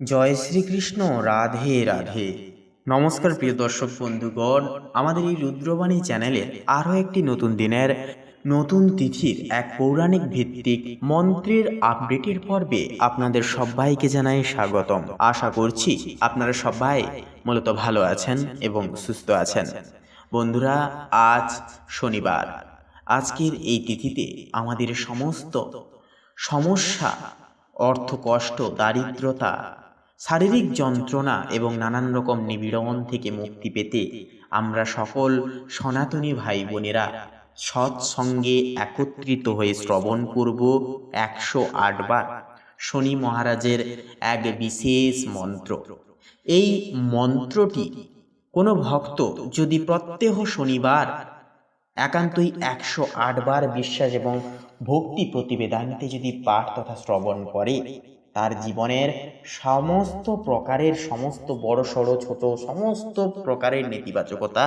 জয় শ্রীকৃষ্ণ। রাধে রাধে। নমস্কার প্রিয় দর্শক বন্ধুগণ, আমাদের এই রুদ্রবাণী চ্যানেলের আরও একটি নতুন দিনের নতুন তিথির এক পৌরাণিক ভিত্তিক মন্ত্রের আপডেটের পর্বে আপনাদের সবাইকে জানাই স্বাগতম। আশা করছি আপনারা সবাই মূলত ভালো আছেন এবং সুস্থ আছেন। বন্ধুরা, আজ শনিবার। আজকের এই তিথিতে আমাদের সমস্ত সমস্যা, অর্থকষ্ট, দারিদ্রতা, শারীরিক যন্ত্রণা এবং নানান রকম নিপীড়ন থেকে মুক্তি পেতে আমরা সকল সনাতনী ভাই বোনেরা সৎসঙ্গে একত্রিত হয়ে শ্রবণ করব 108 বার শনি মহারাজের এক বিশেষ মন্ত্র। এই মন্ত্রটি কোনো ভক্ত যদি প্রত্যহ শনিবার একান্তই 108 বার বিশ্বাস এবং ভক্তি প্রতিবেদনতে যদি পাঠ তথা শ্রবণ করে, তার জীবনের সমস্ত প্রকারের, সমস্ত বড় সড়ো ছোট সমস্ত প্রকারের নেতিবাচকতা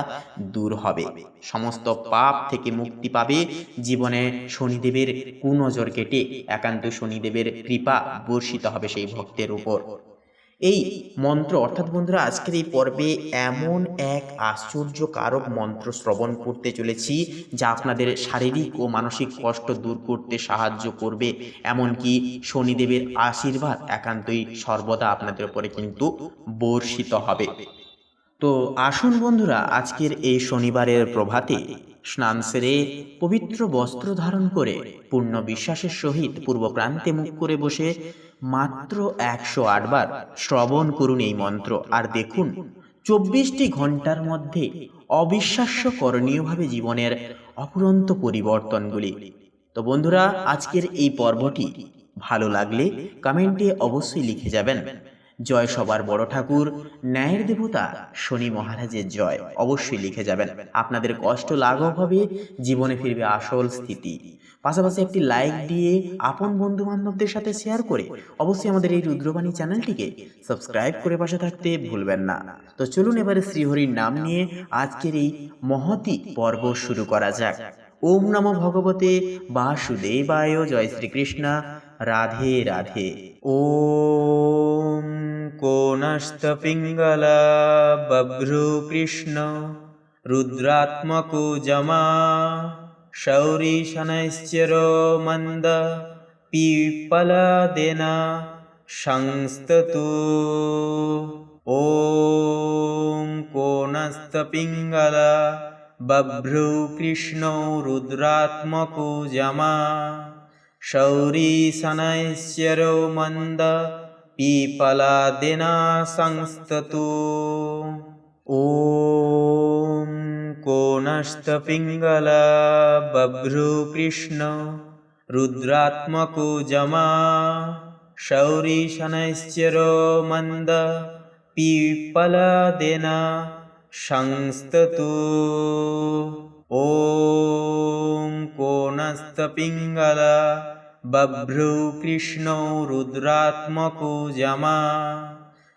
দূর হবে, সমস্ত পাপ থেকে মুক্তি পাবে, জীবনে শনিদেবের কুনজর কেটে একান্ত শনিদেবের কৃপা বর্ষিত হবে সেই ভক্তের উপর। এই মন্ত্র অর্থাৎ বন্ধুরা, আজকের এই পর্বে এমন এক আশ্চর্যকারক মন্ত্র শ্রবণ করতে চলেছি যা আপনাদের শারীরিক ও মানসিক কষ্ট দূর করতে সাহায্য করবে, এমনকি শনিদেবের আশীর্বাদ একান্তই সর্বদা আপনাদের উপরে কিন্তু বর্ষিত হবে। তো আসুন বন্ধুরা, আজকের এই শনিবারের প্রভাতে স্নান সেরে পবিত্র বস্ত্র ধারণ করে পূর্ণ বিশ্বাসের সহিত পূর্ব প্রান্তে মুখ করে বসে মাত্র 108 বার শ্রবণ করুন এই মন্ত্র, আর দেখুন 24টি ঘন্টার মধ্যে অবিশ্বাস্য করণীয়ভাবে জীবনের অফুরন্ত পরিবর্তনগুলি। তো বন্ধুরা, আজকের এই পর্বটি ভালো লাগলে কমেন্টে অবশ্যই লিখে যাবেন জয় সবার বড় ঠাকুর, ন্যায়ের দেবতা শনি মহারাজের জয় অবশ্যই লিখে যাবেন। আপনাদের কষ্ট লাঘব হবে, জীবনে ফিরবে আসল স্থিতি। পাশাপাশি একটি লাইক দিয়ে আপন বন্ধু বান্ধবদের সাথে শেয়ার করে অবশ্যই আমাদের এই রুদ্রবাণী চ্যানেলটিকে সাবস্ক্রাইব করে পাশে থাকতে ভুলবেন না। তো চলুন এবারে শ্রীহরির নাম নিয়ে আজকের এই মহতি পর্ব শুরু করা যাক। ওম নমো ভগবতে বাসুদেবায়। জয় শ্রীকৃষ্ণ। রাধে রাধে। ওম কোনস্তপিঙ্গলা বভ্রু কৃষ্ণ রুদ্রাত্মকো যমা শৌরি শনৈশ্চরো মন্দ পিপ্পলাদেনা সংস্ততু। ওম কোনস্তপিঙ্গলা বভ্রু কৃষ্ণ রুদ্রাত্মকো যমা শৌরি শনৈশ্চরো মন্দ পিপলাদেনা সংস্ততু। ওম কোনস্তপিঙ্গলা বভ্রু কৃষ্ণ রুদ্রাত্মকো যমা শৌরি শনৈশ্চরো মন্দ পিপলাদেনা সংস্ততু। ওম কোনস্তপিঙ্গলা বভ্রু কৃষ্ণ রুদ্রাত্মকো যমা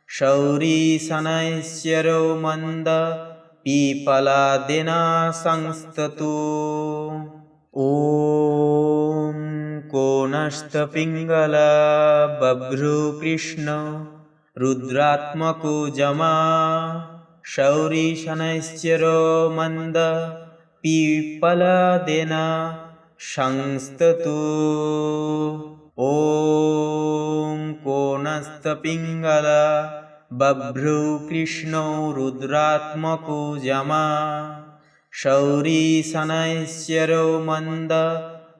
শৌরি শনৈশ্চরো মন্দ পিপলাদেনা সংস্ততু। ওম কোনস্তপিঙ্গলা বভ্রু কৃষ্ণ রুদ্রাত্মকো যমা শৌরি শনৈশ্চরো মন্দ পিপলাদেনা সংস্ততু। ওম কোনস্তপিঙ্গলা বভ্রু কৃষ্ণ রুদ্রাত্মকো যমা শৌরি শনৈশ্চরো মন্দ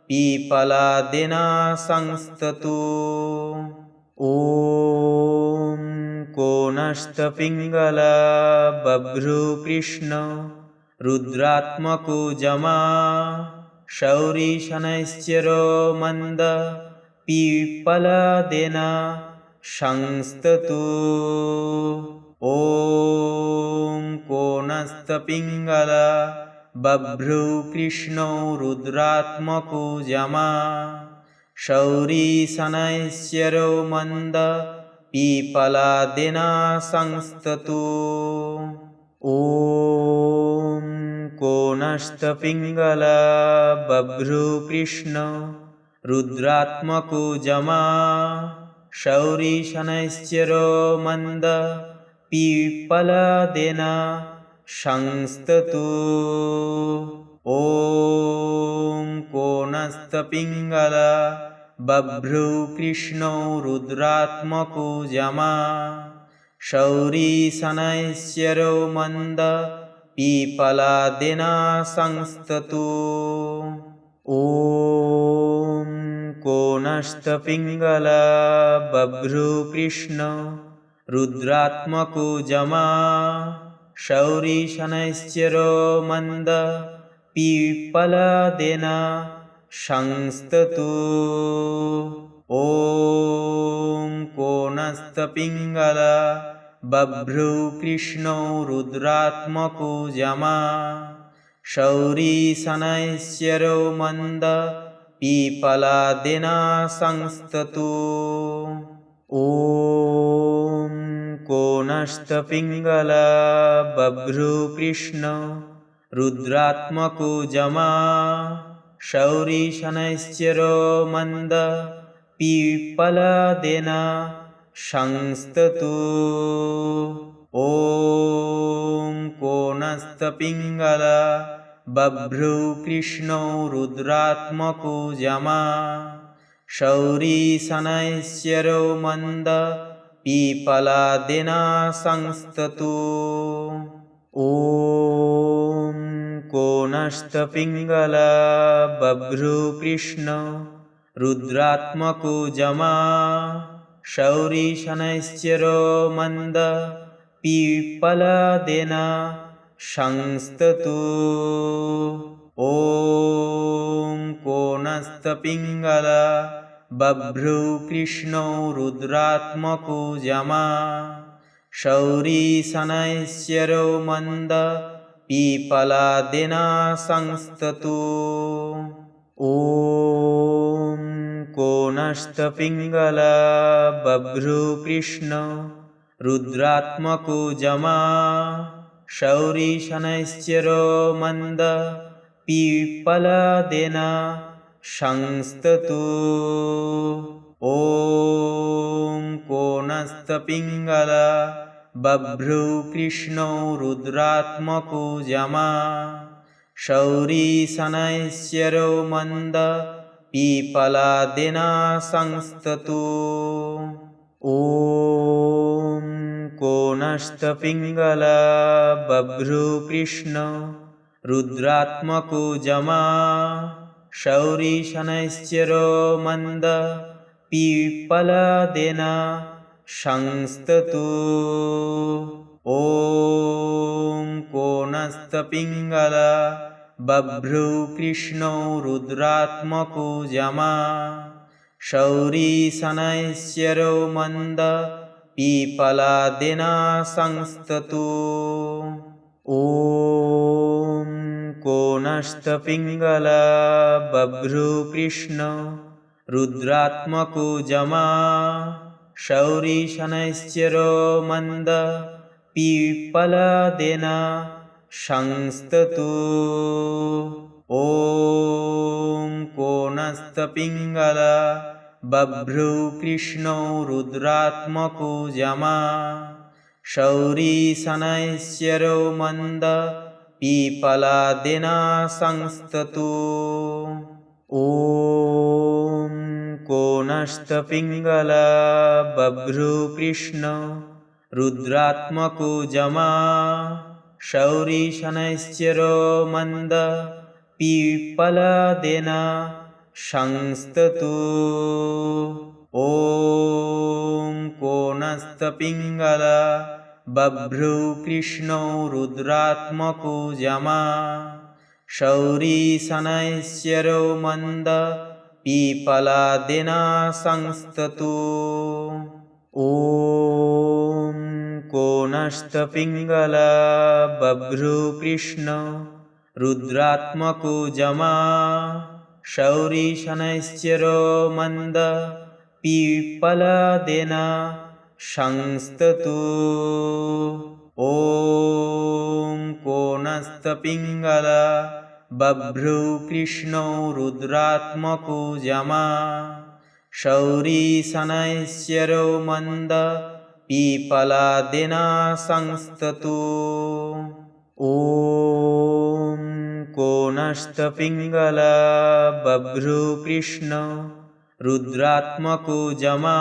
পিপলাদেনা সংস্ততু। ওম কোনস্তপিঙ্গলা বভ্রু কৃষ্ণ রুদ্রাত্মকো যমা শৌরি শনৈশ্চরো মন্দ পিপলাদেনা সংস্ততু। ওম কোনস্তপিঙ্গলা বভ্রু কৃষ্ণ রুদ্রাত্মকো যমা শৌরি শনৈশ্চরো মন্দ পিপলাদেনা সংস্ততু। ওম কোনস্তপিঙ্গলা বভ্রু কৃষ্ণ রুদ্রাত্মকো যমা शौरी शनैश्चरो मंद पीपलादेन संस्ततु ॐ कोणस्थपिङ्गल बभ्रू कृष्णो रुद्रात्मको जमा शौरी शनैश्चरो मंद पीपलादेन संस्ततु ॐ कोणस्थपिङ्गल बभ्रू कृष्ण रुद्रात्मको जमा शौरी शनैश्चरो मंद पीपलादेन संस्ततु ॐ कोणस्थपिङ्गल बभ्रू कृष्णो रुद्रात्मको जमा शौरी शनैश्चरो मंद पीपलादेन संस्ततु ॐ कोणस्थपिङ्गल बभ्रू कृष्ण रुद्रात्मको जमा शौरी शनैश्चरो मंद पीपलादेन संस्ततु ॐ कोणस्थपिङ्गल बभ्रू कृष्णो रुद्रात्मको जमा शौरी शनैश्चरो मंद पीपलादेन संस्ततु ॐ कोणस्थपिङ्गल बभ्रू कृष्ण रुद्रात्मको जमा शौरी शनैश्चरो मंद पीपलादेन संस्ततु ॐ कोणस्थपिङ्गल बभ्रू कृष्णो रुद्रात्मको जमा शौरी शनैश्चरो मंद पीपलादेन संस्ततु ॐ कोणस्थपिङ्गल बभ्रू कृष्ण रुद्रात्मको जमा शौरी शनैश्चरो मंद पीपलादेन संस्ततु ॐ कोणस्थपिङ्गल बभ्रू कृष्णो रुद्रात्मको जमा शौरी शनैश्चरो मंद पीपलादेन संस्ततु ॐ कोणस्थपिङ्गल बभ्रू कृष्ण रुद्रात्मको जमा शौरी शनैश्चरो मंद पीपलादेन संस्ततु ॐ कोणस्थपिङ्गल बभ्रू कृष्णो रुद्रात्मको जमा शौरी शनैश्चरो मंद पीपलादेन संस्ततु ॐ कोणस्थपिङ्गल बभ्रू कृष्ण रुद्रात्मको जमा शौरी शनैश्चरो मंद पीपलादेन संस्ततु ॐ कोणस्थपिङ्गल बभ्रू कृष्णो रुद्रात्मको जमा शौरी शनैश्चरो मंद पीपलादेन संस्ततु ॐ कोणस्थपिङ्गल बभ्रू कृष्ण रुद्रात्मको जमा शौरी शनैश्चरो मंद पीपलादेन संस्ततु ॐ कोणस्थपिङ्गल बभ्रू कृष्णो रुद्रात्मको जमा शौरी शनैश्चरो मंद पीपलादेन संस्ततु ॐ कोणस्थपिङ्गल बभ्रू कृष्ण रुद्रात्मको जमा शौरी शनैश्चरो मंद पीपलादेन संस्ततु ॐ कोणस्थपिङ्गल बभ्रू कृष्णो रुद्रात्मको जमा शौरी शनैश्चरो मंद पीपलादेना संस्ततु ॐ कोनस्तपिङ्गला बभ्रुकृष्ण रुद्रात्मको जमा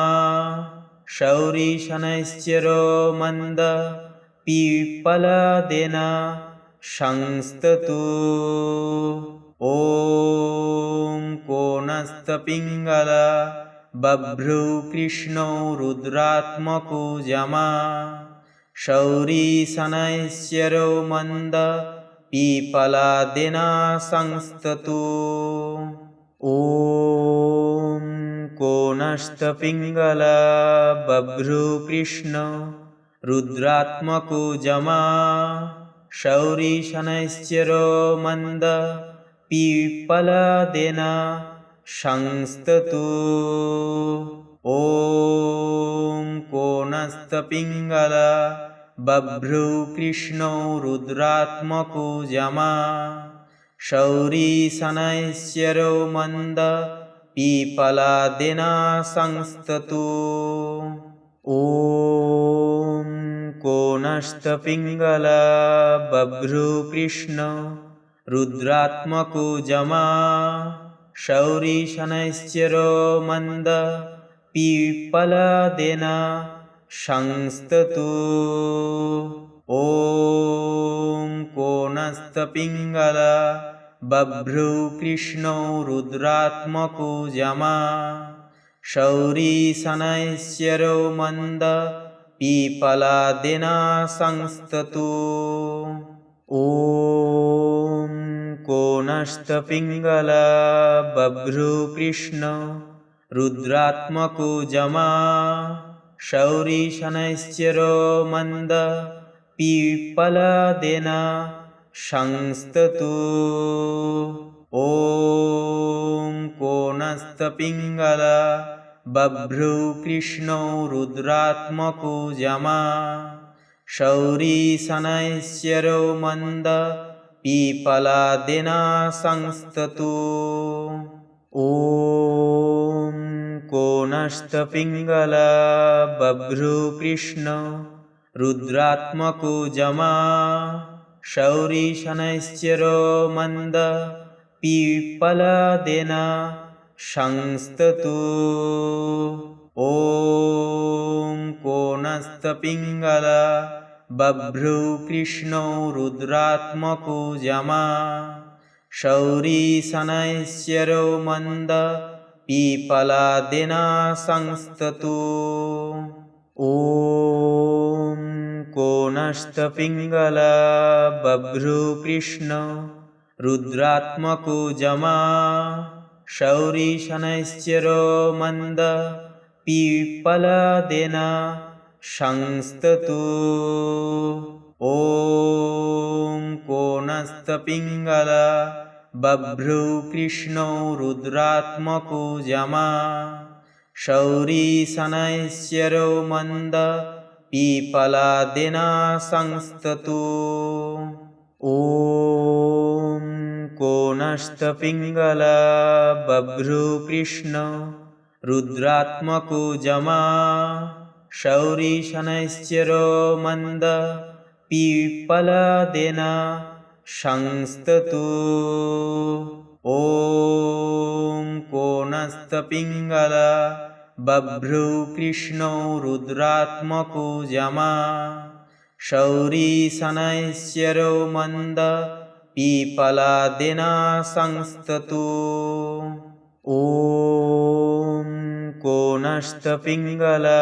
शौरी शनैश्चरो मंद पीपलादेना संस्ततु ॐ कोनस्तपिङ्गला बभ्रुकृष्णो रुद्रात्मको जमा शौरी शनैश्चरो मंद पीपलादेना संस्ततु ॐ कोनस्तपिङ्गला बभ्रुकृष्ण रुद्रात्मको जमा शौरी शनैश्चरो मंद पीपलादेना संस्ततु ॐ कोनस्तपिङ्गला बभ्रुकृष्णो रुद्रात्मको जमा शौरी शनैश्चरो मंद पीपलादेना संस्ततु ॐ कोनस्तपिङ्गला बभ्रुकृष्ण रुद्रात्मको जमा शौरी शनैश्चरो मंद पीपलादेना संस्ततु ॐ कोनस्तपिङ्गला बभ्रुकृष्णो रुद्रात्मको जमा शौरी शनैश्चरो मंद पीपलादेना संस्ततु ॐ कोनस्तपिङ्गला बभ्रुकृष्ण रुद्रात्मको जमा शौरी शनैश्चरो मंद पीपलादेना संस्ततु ॐ कोनस्तपिङ्गला बभ्रुकृष्णो रुद्रात्मको जमा शौरी शनैश्चरो मंद पीपलादेना संस्ततु ॐ कोनस्तपिङ्गला बभ्रुकृष्ण रुद्रात्मको जमा शौरी शनैश्चरो मंद पीपलादेना संस्ततु ॐ कोनस्तपिङ्गला बभ्रुकृष्णो रुद्रात्मको जमा शौरी शनैश्चरो मंद पीपलादेना संस्ततु ॐ कोनस्तपिङ्गला बभ्रुकृष्ण रुद्रात्मको जमा शौरी शनैश्चरो मंद पीपलादेना संस्ततु ॐ कोनस्तपिङ्गला बभ्रुकृष्णो रुद्रात्मको जमा शौरी शनैश्चरो मंद पीपलादेना संस्ततु ॐ कोनस्तपिङ्गला बभ्रुकृष्ण रुद्रात्मको जमा शौरी शनैश्चरो मंद पीपलादेना संस्ततु ॐ कोनस्तपिङ्गला बभ्रुकृष्णो रुद्रात्मको जमा शौरी शनैश्चरो मंद पीपलादेना संस्ततु ॐ कोनस्तपिङ्गला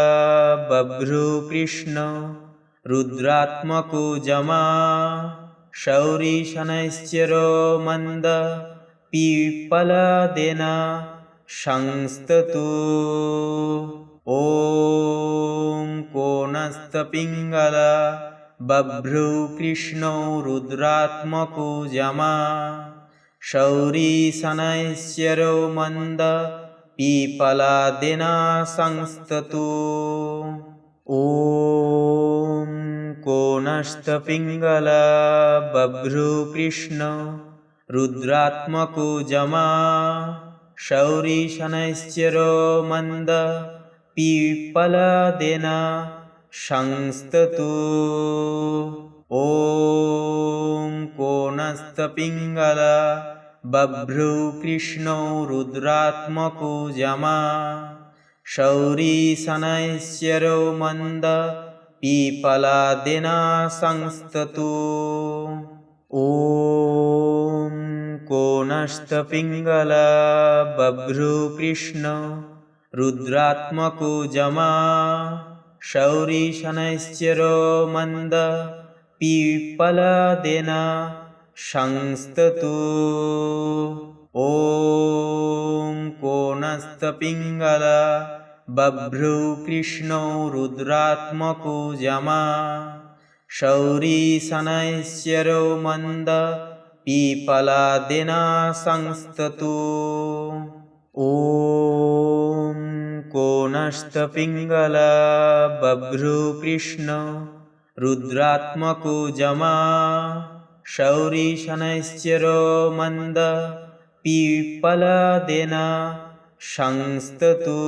बभ्रुकृष्ण रुद्रात्मको जमा शौरी शनैश्चरो मंद पीपलादेना संस्ततु ॐ कोनस्तपिङ्गला बभ्रुकृष्णो रुद्रात्मको जमा शौरी शनैश्चरो मंद पीपलादेना संस्ततु ॐ कोनस्तपिङ्गला बभ्रुकृष्ण रुद्रात्मको जमा शौरी शनैश्चरो मंद पीपलादेन संस्ततु ॐ कोणस्थपिङ्गल बभ्रू कृष्णो रुद्रात्मको जमा शौरी शनैश्चरो मंद पीपलादेन संस्ततु ॐ कोणस्थपिङ्गल बभ्रू कृष्ण रुद्रात्मको जमा शौरी शनैश्चरो मंद पीपलादेन संस्ततु ॐ कोणस्थपिङ्गल बभ्रू कृष्णो रुद्रात्मको जमा शौरी शनैश्चरो मंद पीपलादेन संस्ततु ॐ कोणस्थपिङ्गल बभ्रू कृष्ण रुद्रात्मको जमा शौरी शनैश्चरो मंद पीपलादेन संस्ततु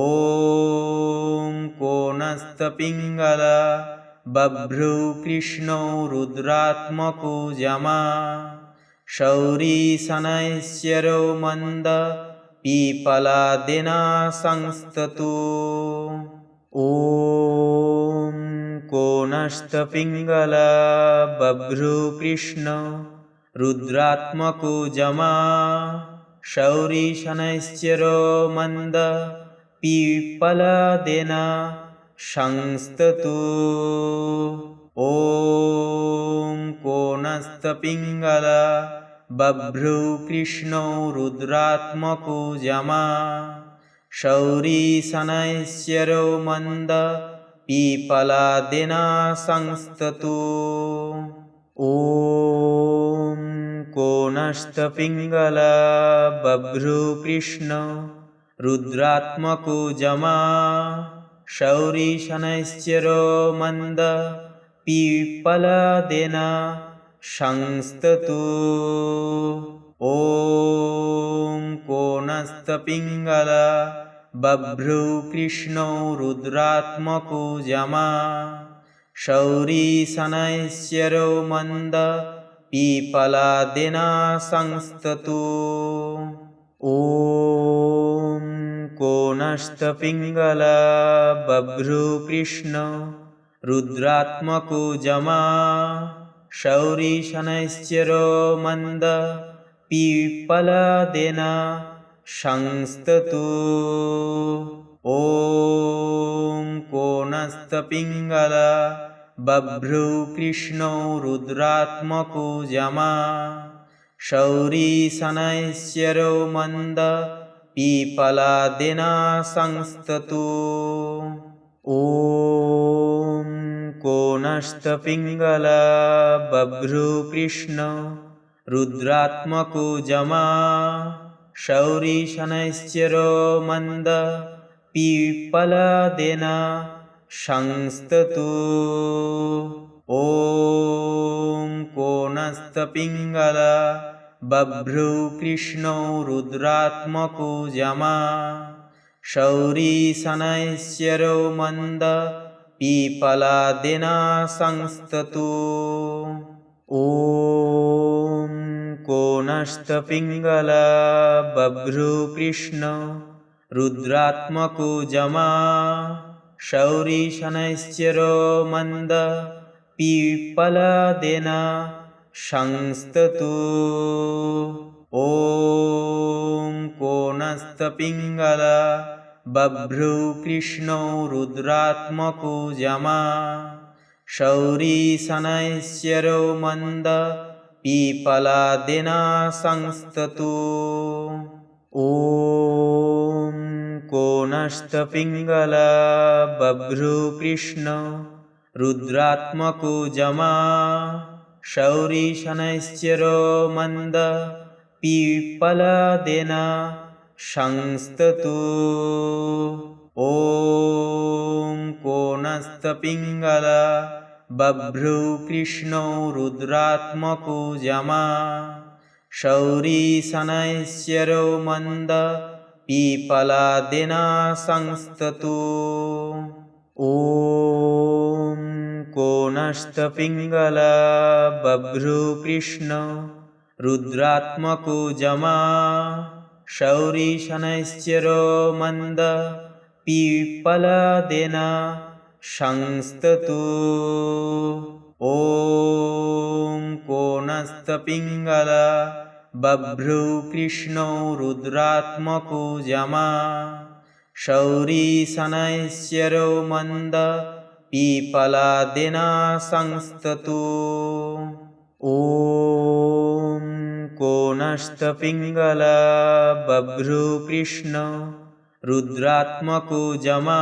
ॐ कोणस्थपिङ्गल बभ्रू कृष्णो रुद्रात्मको जमा शौरी शनैश्चरो मंद पीपलादेन संस्ततु ॐ कोणस्थपिङ्गल बभ्रू कृष्ण रुद्रात्मको जमा शौरी शनैश्चरो मंद पीपलादेन संस्ततु ॐ कोणस्थपिङ्गल बभ्रू कृष्णो रुद्रात्मको जमा शौरी शनैश्चरो मंद पीपलादेन संस्ततु ॐ कोणस्थपिङ्गल बभ्रू कृष्ण रुद्रात्मको जमा शौरी शनैश्चरो मंद पीपलादेन संस्ततु ॐ कोणस्थपिङ्गल बभ्रू कृष्णो रुद्रात्मको जमा शौरी शनैश्चरो मंद पीपलादेन संस्ततु ॐ कोणस्थपिङ्गल बभ्रू कृष्ण रुद्रात्मको जमा शौरी शनैश्चरो मंद पीपलादेन संस्ततु ॐ कोणस्थपिङ्गल बभ्रू कृष्णो रुद्रात्मको जमा शौरी शनैश्चरो मंद पीपलादेन संस्ततु ॐ कोणस्थपिङ्गल बभ्रू कृष्ण रुद्रात्मको जमा शौरी शनैश्चरो मंद पीपलादेन संस्ततु ॐ कोणस्थपिङ्गल बभ्रू कृष्णो रुद्रात्मको जमा शौरी शनैश्चरो मंद पीपलादेन संस्ततु ॐ कोणस्थपिङ्गल बभ्रू कृष्ण रुद्रात्मको जमा शौरी शनैश्चरो मंद पीपलादेन संस्ततु ॐ कोणस्थपिङ्गल बभ्रू कृष्णो रुद्रात्मको जमा शौरी शनैश्चरो मंद पीपलादेन संस्ततु ॐ कोणस्थपिङ्गल बभ्रू कृष्ण रुद्रात्मको जमा शौरी शनैश्चरो मंद पीपलादेन संस्ततु ॐ कोणस्थपिङ्गल बभ्रू कृष्णो रुद्रात्मको जमा शौरी शनैश्चरो मंद पीपलादिना संस्ततु ॐ कोनस्तपिङ्गला बभ्रुकृष्ण रुद्रात्मको जमा शौरी शनैश्चरो मंद पीपलादिना संस्ततु ॐ कोनस्तपिङ्गला बभ्रुकृष्णो रुद्रात्मको जमा शौरी शनैश्चरो मंद पीपलादिना संस्ततु ॐ कोनस्तपिङ्गला बभ्रुकृष्ण रुद्रात्मको जमा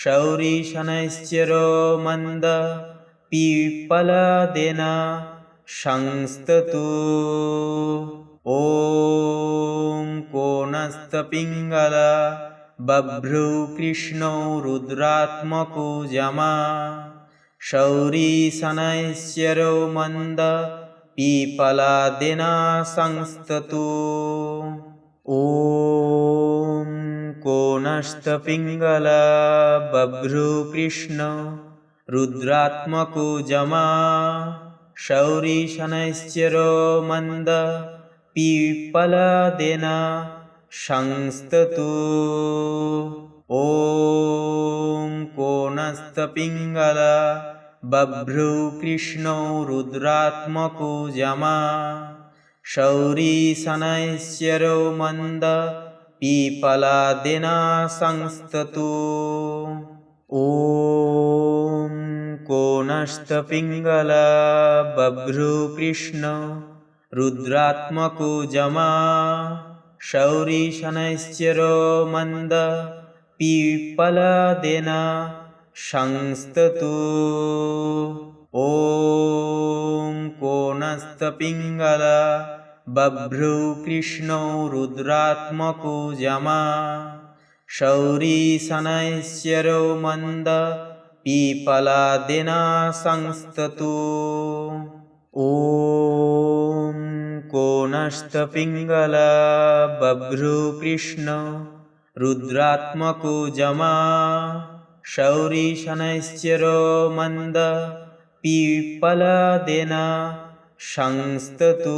शौरी शनैश्चरो मंद पीपलादिना संस्ततु ॐ कोनस्तपिङ्गला बभ्रुकृष्णो रुद्रात्मको जमा शौरी शनैश्चरो मंद पीपलादिना संस्ततु ॐ कोनस्तपिङ्गला बभ्रुकृष्ण रुद्रात्मको जमा शौरी शनैश्चरो मंद पीपलादिना संस्ततु ॐ कोनस्तपिङ्गला बभ्रुकृष्णो रुद्रात्मको जमा शौरी शनैश्चरो मंद पीपलादिना संस्ततु ॐ कोनस्तपिङ्गला बभ्रुकृष्ण रुद्रात्मको जमा शौरी शनैश्चरो मंद पीपलादिना संस्ततु ॐ कोनस्तपिङ्गला बभ्रुकृष्णो रुद्रात्मको जमा शौरी शनैश्चरो मंद पीपलादिना संस्ततु ॐ कोनस्तपिङ्गला बभ्रुकृष्ण रुद्रात्मको जमा शौरी शनैश्चरो मंद पीपलादिना संस्ततु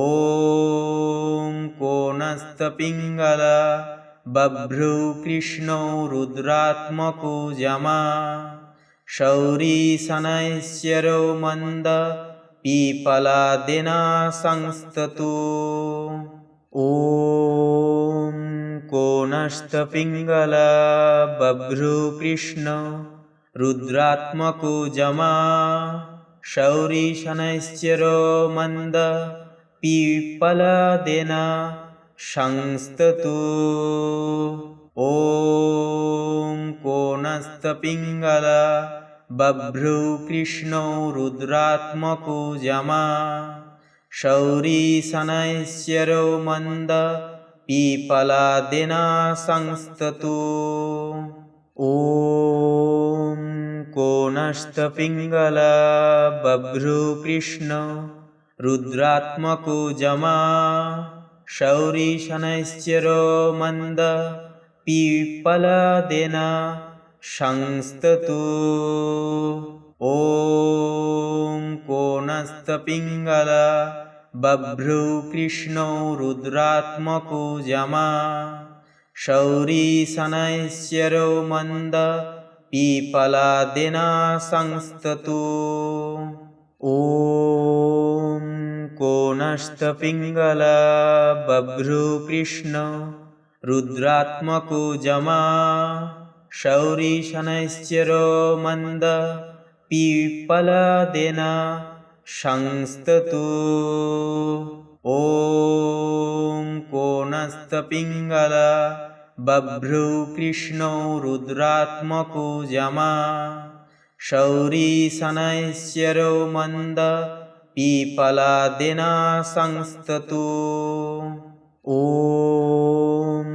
ॐ कोनस्तपिङ्गला बभ्रुकृष्णो रुद्रात्मको जमा शौरी शनैश्चरो मंद पीपलादिना संस्ततु ॐ कोनस्तपिङ्गला बभ्रुकृष्ण रुद्रात्मको जमा शौरी शनैश्चरो मंद पीपलादिना संस्ततु ॐ कोनस्तपिङ्गला बभ्रुकृष्णो रुद्रात्मको जमा शौरी शनैश्चरो मंद पीपलादिना संस्ततु ॐ कोनस्तपिङ्गला बभ्रुकृष्ण रुद्रात्मको जमा शौरी शनैश्चरो मंद पीपलादिना संस्ततु ॐ कोनस्तपिङ्गला बभ्रुकृष्णो रुद्रात्मको जमा शौरी शनैश्चरो मंद पीपलादिना संस्ततु ॐ कोनस्तपिङ्गला बभ्रुकृष्ण रुद्रात्मको जमा शौरी शनैश्चरो मंद पीपलादिना संस्ततु ॐ कोनस्तपिङ्गला बभ्रुकृष्णो रुद्रात्मको जमा शौरी शनैश्चरो मंद पीपलादिना संस्ततु ॐ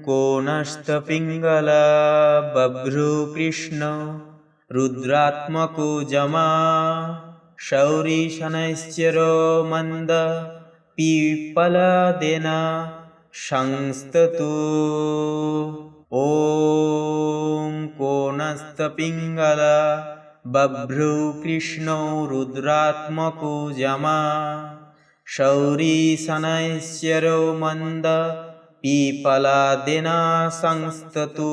कोनस्तपिङ्गला बभ्रुकृष्ण रुद्रात्मको जमा शौरीशनैश्चरो मन्द पीपलादेन संस्ततु ॐ कोणस्थपिङ्गल बभ्रू कृष्णो रुद्रात्मको यमा शौरीशनैश्चरो मन्द पीपलादेन संस्ततु